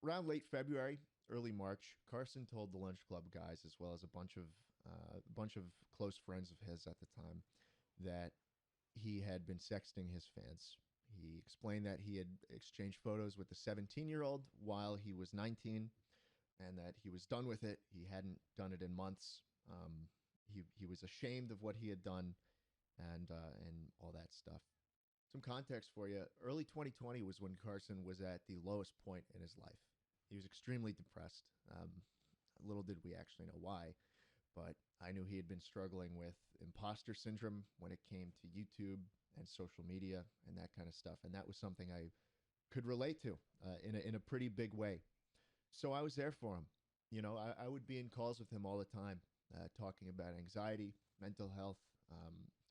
Around late February, early March, Carson told the Lunch Club guys, as well as a bunch of close friends of his at the time, that he had been sexting his fans. He explained that he had exchanged photos with the 17-year-old while he was 19, and that he was done with it. He hadn't done it in months. He was ashamed of what he had done, and all that stuff. Some context for you: early 2020 was when Carson was at the lowest point in his life. He was extremely depressed. Little did we actually know why, but I knew he had been struggling with imposter syndrome when it came to YouTube and social media and that kind of stuff. And that was something I could relate to in a pretty big way. So I was there for him. I would be in calls with him all the time, talking about anxiety, mental health,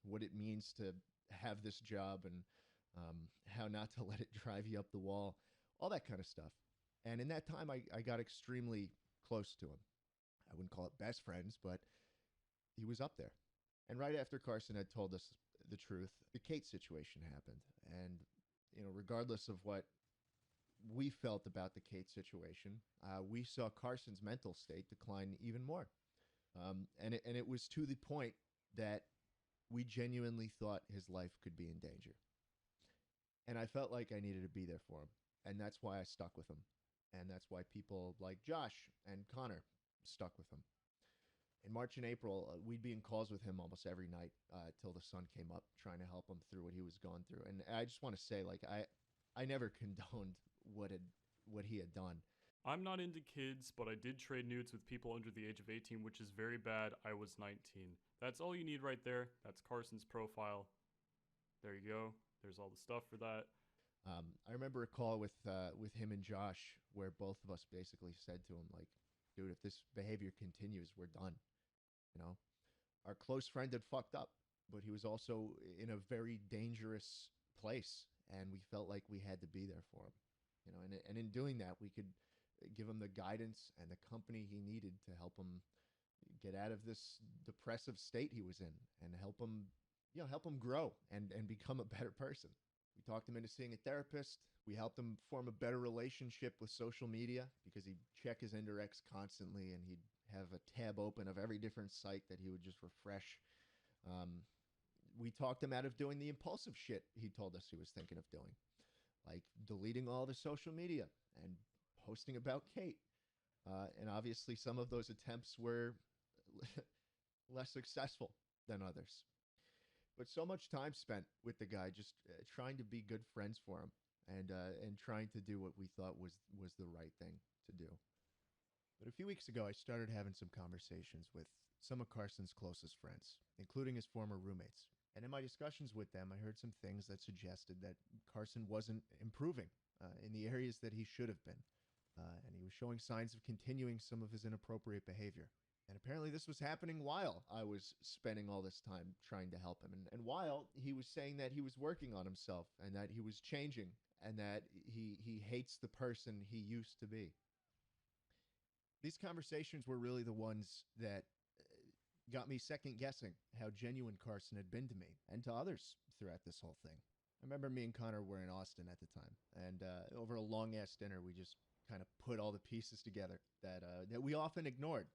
what it means to have this job, and how not to let it drive you up the wall, all that kind of stuff. And in that time, I got extremely close to him. I wouldn't call it best friends, but he was up there. And right after Carson had told us the truth, the Kate situation happened. And, regardless of what we felt about the Kate situation, we saw Carson's mental state decline even more. And it was to the point that we genuinely thought his life could be in danger. And I felt like I needed to be there for him. And that's why I stuck with him. And that's why people like Josh and Connor stuck with him. In March and April, we'd be in calls with him almost every night till the sun came up, trying to help him through what he was going through. And I just want to say, like, I never condoned what he had done. I'm not into kids, but I did trade nudes with people under the age of 18, which is very bad. I was 19. That's all you need right there. That's Carson's profile. There you go. There's all the stuff for that. I remember a call with him and Josh where both of us basically said to him, like, dude, if this behavior continues, we're done. Our close friend had fucked up, but he was also in a very dangerous place, and we felt like we had to be there for him. And in doing that, we could give him the guidance and the company he needed to help him get out of this depressive state he was in, and help him grow and become a better person. We talked him into seeing a therapist. We helped him form a better relationship with social media, because he'd check his indirects constantly, and he'd have a tab open of every different site that he would just refresh. We talked him out of doing the impulsive shit he told us he was thinking of doing, like deleting all the social media and posting about Kate. And obviously some of those attempts were less successful than others. But so much time spent with the guy, just trying to be good friends for him, and trying to do what we thought was the right thing to do. But a few weeks ago, I started having some conversations with some of Carson's closest friends, including his former roommates. And in my discussions with them, I heard some things that suggested that Carson wasn't improving in the areas that he should have been. And he was showing signs of continuing some of his inappropriate behavior. And apparently this was happening while I was spending all this time trying to help him. And while he was saying that he was working on himself, and that he was changing, and that he hates the person he used to be. These conversations were really the ones that got me second guessing how genuine Carson had been to me and to others throughout this whole thing. I remember me and Connor were in Austin at the time, and over a long-ass dinner, we just kind of put all the pieces together that we often ignored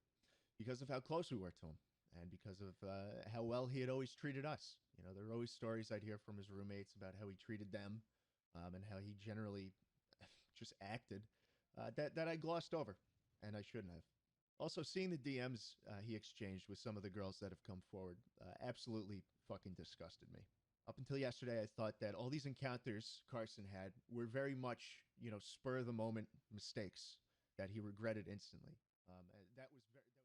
because of how close we were to him, and because of how well he had always treated us. There were always stories I'd hear from his roommates about how he treated them, and how he generally just acted, that I glossed over, and I shouldn't have. Also, seeing the DMs he exchanged with some of the girls that have come forward absolutely fucking disgusted me. Up until yesterday, I thought that all these encounters Carson had were very much, spur-of-the-moment mistakes that he regretted instantly. And that was very...